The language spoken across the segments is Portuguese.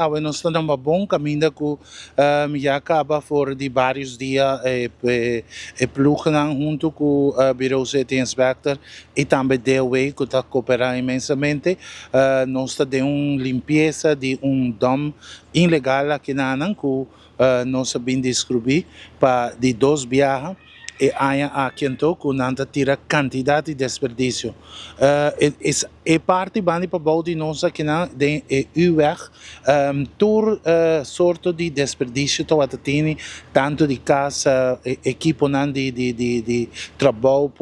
Nós estamos num bom caminho que já acaba fora de vários dias plugando junto com o Bureau City Inspector e também DOE que está cooperando imensamente. Nós estamos de uma limpeza de dom ilegal aqui na Anang que nós sabemos descobrir de 2 viagens. E há aqui então que não tira quantidade de desperdício. É parte bani para bom de nós aqui na de UR tour sorte de desperdício to at tini tanto de casa equipo nan de trabalho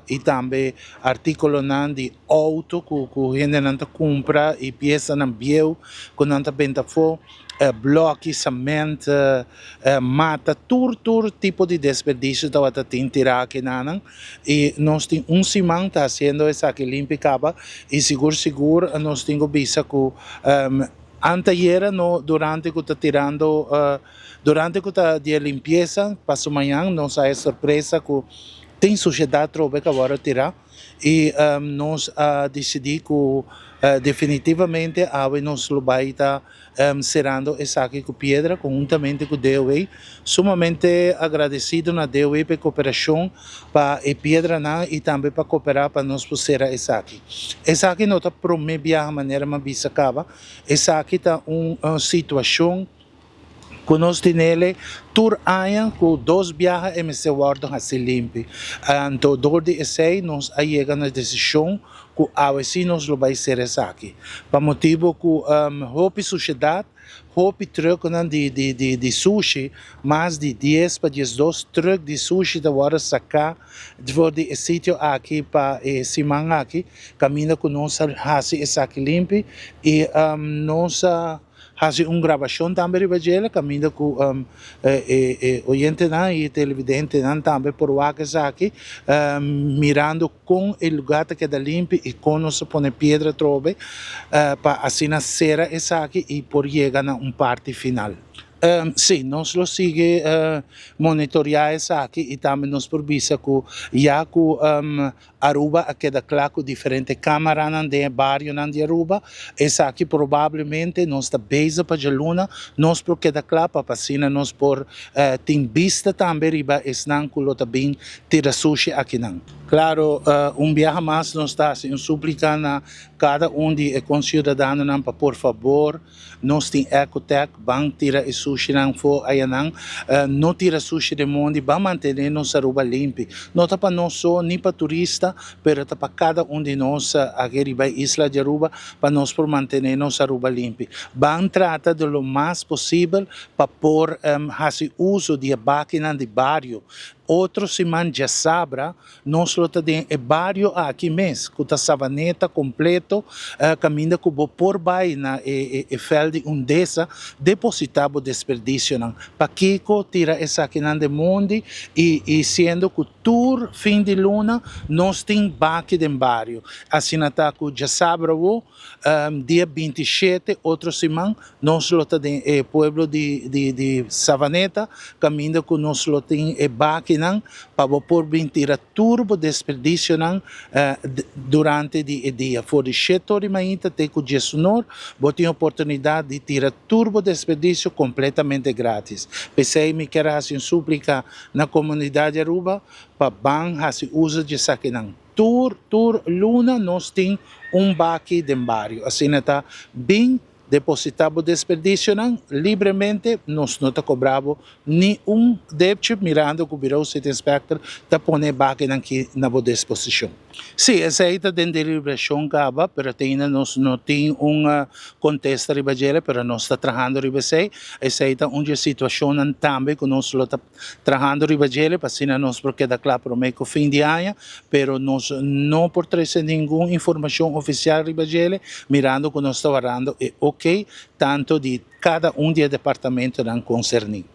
e também artículo nan de auto que gente não compra e peça nan bieu que não benta fo bloco, cimento, mata, todo tipo de desperdício que está tirar aqui na e nós temos semana está fazendo essa que limpa acaba e seguro nós temos vista que anteayer durante que está tirando durante que está de limpeza passo manhã nós a surpresa que tem sociedade que agora tirar e nós decidimos que definitivamente nós vai estar cerrando essa aqui com pedra conjuntamente com o DOE, sumamente agradecido na DOE pela cooperação para a pedra e também para cooperar para nós fazer essa aqui. Essa aqui não está promete a maneira mais acaba, essa aqui está uma situação que nós temos tur aia com 2 viagens e se guardam assim limpo. Então, desde esse nós chegamos na decisão que assim nós vai ser essa aqui. Para motivo que a sociedade, a truck de sushi, mais de 10 para 12 truck de sushi da hora sacar de sítio aqui para semana aqui, caminho que nós fazemos essa aqui limpo e nós faz uma gravação também de caminho com oyente e televidente também por aqui mirando com o lugar que é limpo e com nós põe pedra trove para assim ser essa aqui e por chegar a parte final. Sim, nós lo sigue monitorear essa aqui e também nos provisa que já que Aruba queda claro com diferentes câmaras de bairro de Aruba, essa aqui provavelmente nós está base para a luna, nós por queda claro para assim nós por tem vista também riba esnan que lo também tira sushi aqui não. Claro, viagem mais nós está assim suplicando a cada de concidadãos para por favor, nós tem Ecotec, vamos tirar o sushi não for aí não tira sushi de mundo, vamos manter nossa Aruba limpa. Não está para nós só nem para turista, pero para cada de nós aqui na isla de Aruba, para nós por manter nossa Aruba limpa. Vamos tratar de lo mais possível para por fazer uso de máquina de bairro. Outro semana já sabra, nós temos o bairro aqui mesmo, com a savaneta completo, caminho que vou por baixo na felde dessa, depositar o desperdício. Para que tira essa aqui de mundo e sendo que tour fim de luna, nós temos baque de bairro. Assim, que já sabra, dia 27, outra semana, nós temos o pueblo de Savaneta, caminho que nós temos o baque para por tirar turbo desperdício durante o dia. For de 7 horas da manhã, tem que o dia sonoro, tem a oportunidade de tirar turbo desperdício completamente grátis. Pensei me quero fazer súplica na comunidade Aruba para fazer uso de isso aqui. Tour luna nós temos baque de bairro. Assim está bem depositar o desperdício livremente, nós não está cobrado nenhum débito mirando que o Bureau City Inspector está pondo back aqui na boa disposição. Sim, essa aí está dentro da liberação acaba, mas nós não temos contesta ribajela, mas nós está trabalhando ribajela. Essa aí está uma situação também que nós está trabalhando ribajela, para assim nós porque da claro para o fim de ano, mas nós não por trazer nenhuma informação oficial ribajela, mirando que nós está falando é ok, tanto de cada de departamento não concernido.